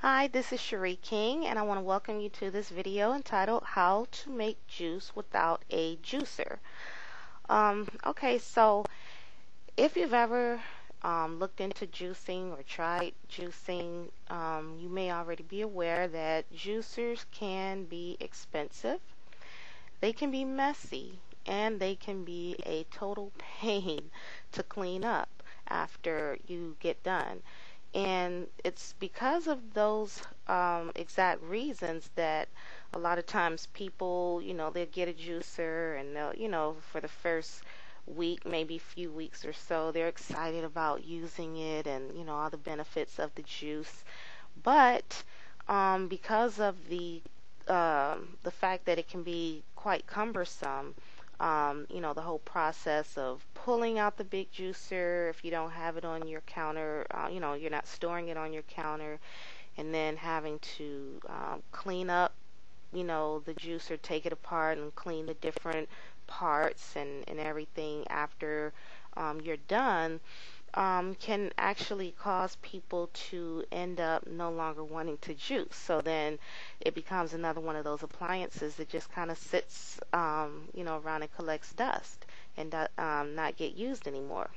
Hi, this is Cherie King, and I want to welcome you to this video entitled How to Make Juice Without a Juicer. Okay, so if you've ever looked into juicing or tried juicing, you may already be aware that juicers can be expensive, they can be messy, and they can be a total pain to clean up after you get done. And it's because of those exact reasons that a lot of times people, they'll get a juicer and they'll, for the first week, maybe few weeks or so, they're excited about using it and, all the benefits of the juice. But because of the fact that it can be quite cumbersome, the whole process of pulling out the big juicer if you don't have it on your counter, you're not storing it on your counter, and then having to clean up, the juicer, take it apart and clean the different parts and everything after you're done, can actually cause people to end up no longer wanting to juice. So then it becomes another one of those appliances that just kind of sits, around and collects dust and not get used anymore.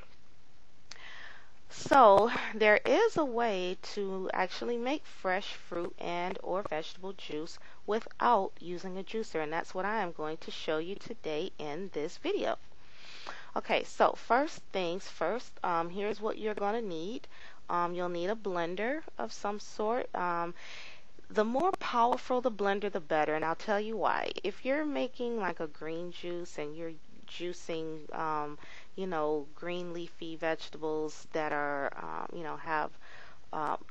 So there is a way to actually make fresh fruit and or vegetable juice without using a juicer, and that's what I am going to show you today in this video. Okay, so first things first, here's what you're going to need. You'll need a blender of some sort. The more powerful the blender, the better, and I'll tell you why. If you're making like a green juice and you're juicing, green leafy vegetables that are, have,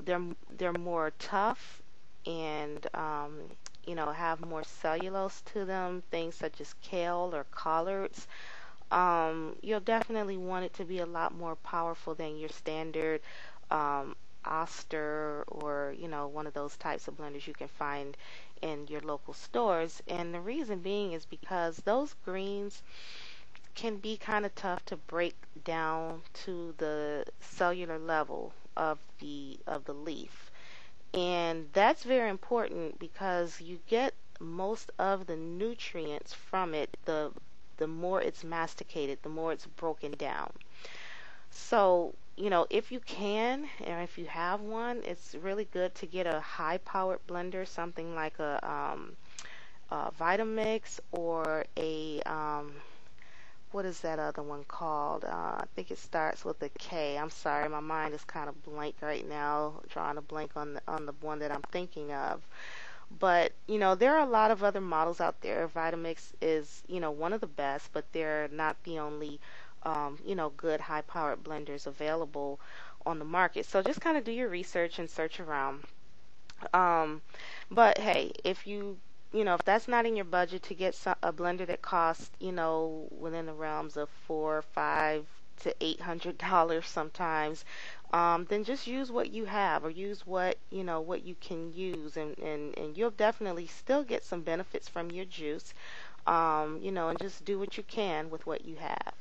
they're more tough and, have more cellulose to them, things such as kale or collards. You'll definitely want it to be a lot more powerful than your standard Oster or one of those types of blenders you can find in your local stores. And the reason being is because those greens can be kind of tough to break down to the cellular level of the leaf. And that's very important because you get most of the nutrients from it the more it's masticated, the more it's broken down. So, if you can, or if you have one, it's really good to get a high-powered blender, something like a Vitamix or what is that other one called? I think it starts with a K. I'm sorry, my mind is kind of blank right now, drawing a blank on the one that I'm thinking of. But, there are a lot of other models out there. Vitamix is, one of the best, but they're not the only, good high-powered blenders available on the market. So just kind of do your research and search around. Um, but hey, if that's not in your budget to get a blender that costs, within the realms of $400 to $800 sometimes, then just use what you have or use what you can use, and you'll definitely still get some benefits from your juice, and just do what you can with what you have.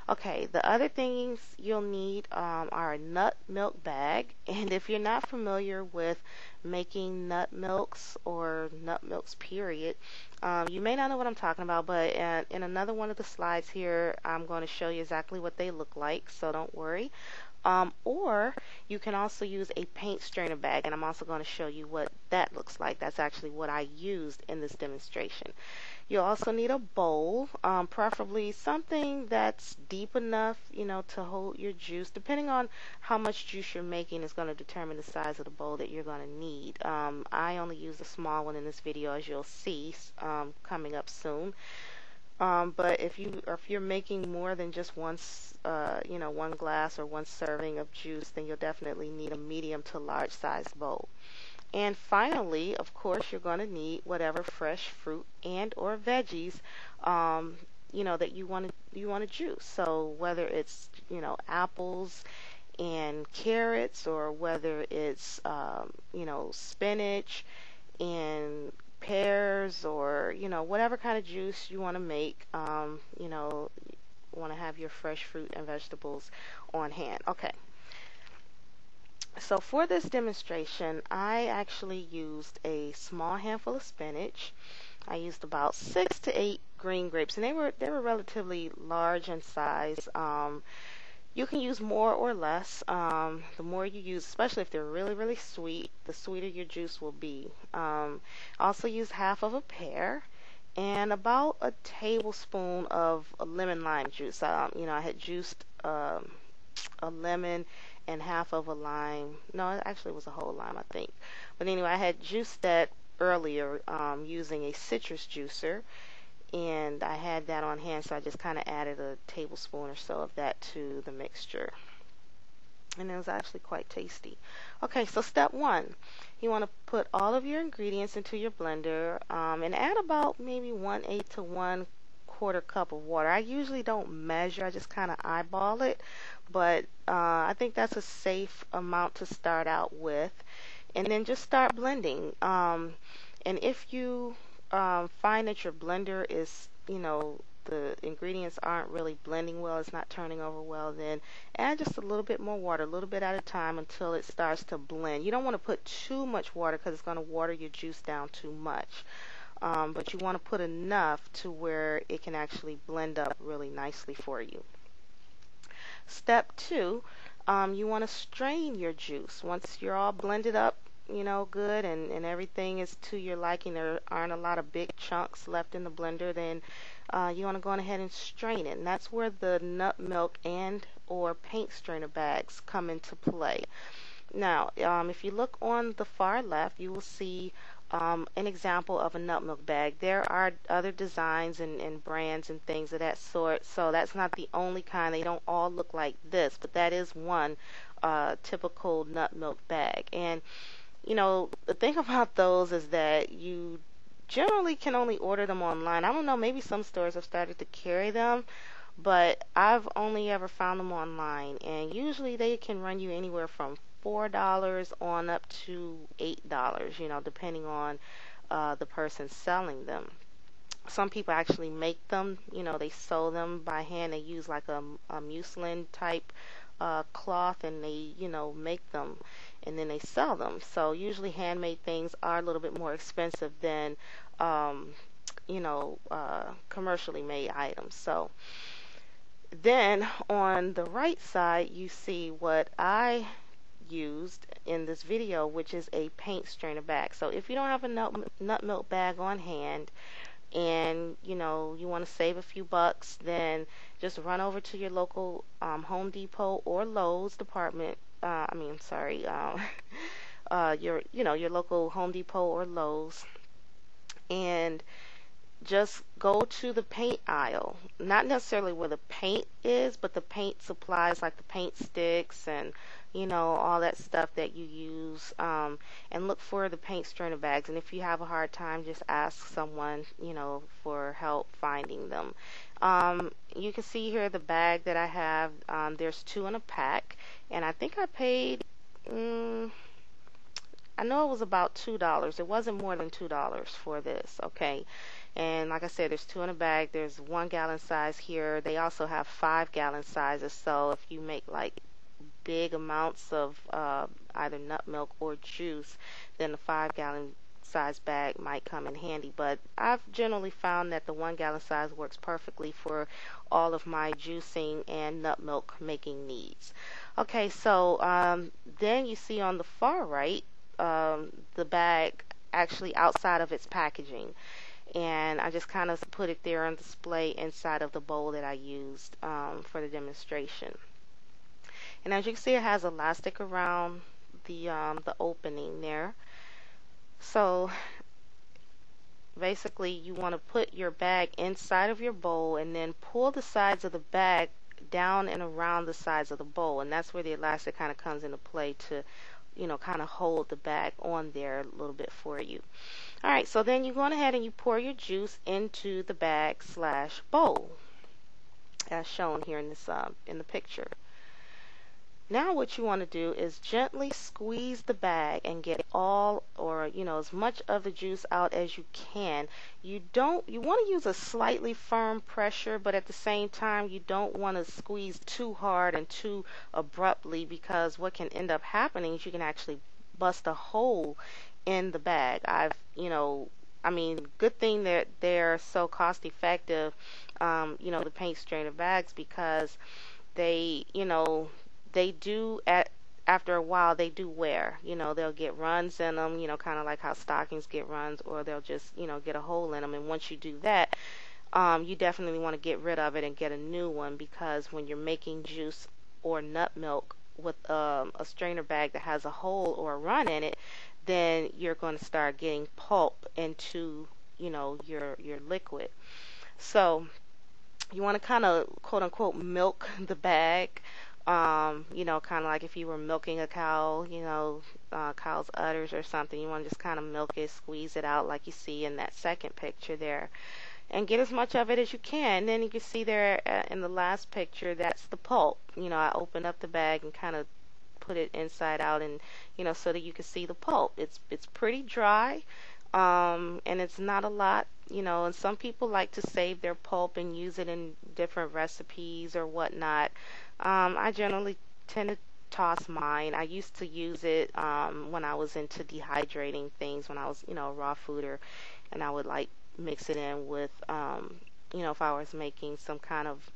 Okay, the other things you'll need are a nut milk bag, and if you're not familiar with making nut milks or nut milks period, you may not know what I'm talking about, but in another one of the slides here, I'm going to show you exactly what they look like, so don't worry. Or you can also use a paint strainer bag, and I'm also going to show you what that looks like. That's actually what I used in this demonstration. You'll also need a bowl, preferably something that's deep enough, to hold your juice. Depending on how much juice you're making is going to determine the size of the bowl that you're going to need. I only used a small one in this video, as you'll see coming up soon. But if you're making more than just one glass or one serving of juice, then you'll definitely need a medium to large size bowl. And finally, of course, you're going to need whatever fresh fruit and or veggies, that you want to juice. So whether it's apples and carrots, or whether it's spinach and pears, or whatever kind of juice you want to make, want to have your fresh fruit and vegetables on hand. Okay. So for this demonstration, I actually used a small handful of spinach. I used about 6 to 8 green grapes, and they were relatively large in size. You can use more or less. The more you use, especially if they're really, really sweet, the sweeter your juice will be. Also use half of a pear and about a tablespoon of a lemon lime juice. I had juiced a lemon and half of a lime. No, it actually was a whole lime, I think. But anyway, I had juiced that earlier using a citrus juicer, and I had that on hand, so I just kind of added a tablespoon or so of that to the mixture. And it was actually quite tasty. Okay, so step one, you want to put all of your ingredients into your blender and add about maybe 1/8 to 1/4 cup of water. I usually don't measure, I just kind of eyeball it, but I think that's a safe amount to start out with. And then just start blending. And if you find that your blender is, the ingredients aren't really blending well, it's not turning over well, then add just a little bit more water, a little bit at a time until it starts to blend. You don't want to put too much water because it's going to water your juice down too much. But you want to put enough to where it can actually blend up really nicely for you. Step two, you want to strain your juice. Once you're all blended up, good, and everything is to your liking, there aren't a lot of big chunks left in the blender, then you want to go on ahead and strain it. And that's where the nut milk and or paint strainer bags come into play. Now, if you look on the far left, you will see an example of a nut milk bag. There are other designs and brands and things of that sort, so that's not the only kind. They don't all look like this, but that is one typical nut milk bag. And the thing about those is that you generally can only order them online. I don't know, maybe some stores have started to carry them, but I've only ever found them online, and usually they can run you anywhere from $4 on up to $8, depending on the person selling them. Some people actually make them, they sew them by hand. They use like a muslin type cloth, and they, make them and then they sell them. So usually handmade things are a little bit more expensive than, commercially made items. So then on the right side, you see what I used in this video, which is a paint strainer bag. So if you don't have a nut milk bag on hand, and you want to save a few bucks, then just run over to your local Home Depot or Lowe's department. Your local Home Depot or Lowe's, and just go to the paint aisle. Not necessarily where the paint is, but the paint supplies like the paint sticks and all that stuff that you use, and look for the paint strainer bags. And if you have a hard time, just ask someone for help finding them. You can see here the bag that I have. There's 2 in a pack, and I think I paid I know it was about $2. It wasn't more than $2 for this, okay? And like I said, there's 2 in a bag. There's 1-gallon size here. They also have 5-gallon sizes, so if you make like big amounts of either nut milk or juice, then the 5-gallon size bag might come in handy. But I've generally found that the 1-gallon size works perfectly for all of my juicing and nut milk making needs. Okay, so then you see on the far right the bag actually outside of its packaging, and I just kind of put it there on display inside of the bowl that I used for the demonstration. And as you can see, it has elastic around the opening there. So basically, you want to put your bag inside of your bowl and then pull the sides of the bag down and around the sides of the bowl, and that's where the elastic kind of comes into play to kind of hold the bag on there a little bit for you. All right, so then you go on ahead and you pour your juice into the bag / bowl, as shown here in this in the picture. Now what you want to do is gently squeeze the bag and get all, or as much of the juice out as you can. You want to use a slightly firm pressure, but at the same time you don't want to squeeze too hard and too abruptly, because what can end up happening is you can actually bust a hole in the bag. I mean, good thing that they're so cost effective, the paint strainer bags, because they, they do after a while they do wear. They'll get runs in them, kind of like how stockings get runs, or they'll just, get a hole in them. And once you do that, you definitely want to get rid of it and get a new one, because when you're making juice or nut milk with a strainer bag that has a hole or a run in it, then you're going to start getting pulp into, your liquid. So you want to kind of quote unquote milk the bag. Kind of like if you were milking a cow, cow's udders or something. You want to just kind of milk it, squeeze it out like you see in that second picture there, and get as much of it as you can. And then you can see there in the last picture, that's the pulp. I opened up the bag and kind of put it inside out, and so that you can see the pulp. It's pretty dry, and it's not a lot. And some people like to save their pulp and use it in different recipes or whatnot. I generally tend to toss mine. I used to use it when I was into dehydrating things, when I was, a raw fooder, and I would like mix it in with, if I was making some kind of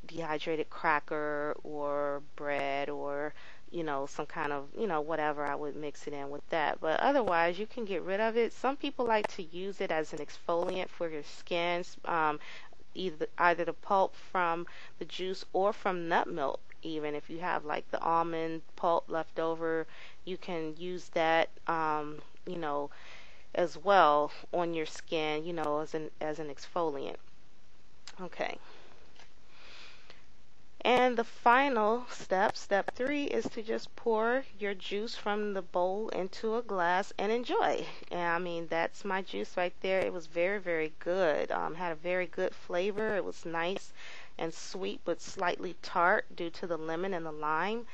dehydrated cracker or bread, or some kind of whatever, I would mix it in with that. But otherwise you can get rid of it. Some people like to use it as an exfoliant for your skin, either the pulp from the juice or from nut milk. Even if you have like the almond pulp left over, you can use that as well on your skin, as an exfoliant. Okay. And the final step, step 3, is to just pour your juice from the bowl into a glass and enjoy. And I mean, that's my juice right there. It was very, very good. Had a very good flavor. It was nice and sweet, but slightly tart due to the lemon and the lime.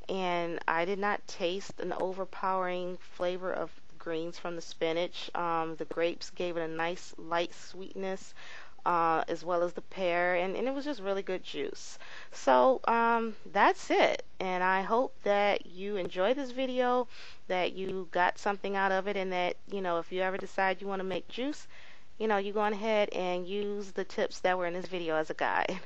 And I did not taste an overpowering flavor of greens from the spinach. The grapes gave it a nice light sweetness, as well as the pear, and it was just really good juice. So that's it, and I hope that you enjoyed this video, that you got something out of it, and that if you ever decide you want to make juice, you go on ahead and use the tips that were in this video as a guide.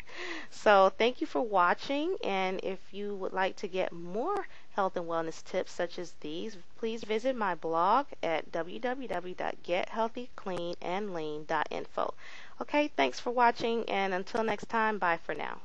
So thank you for watching, and if you would like to get more health and wellness tips such as these, please visit my blog at www.gethealthycleanandlean.info. Okay, thanks for watching, and until next time, bye for now.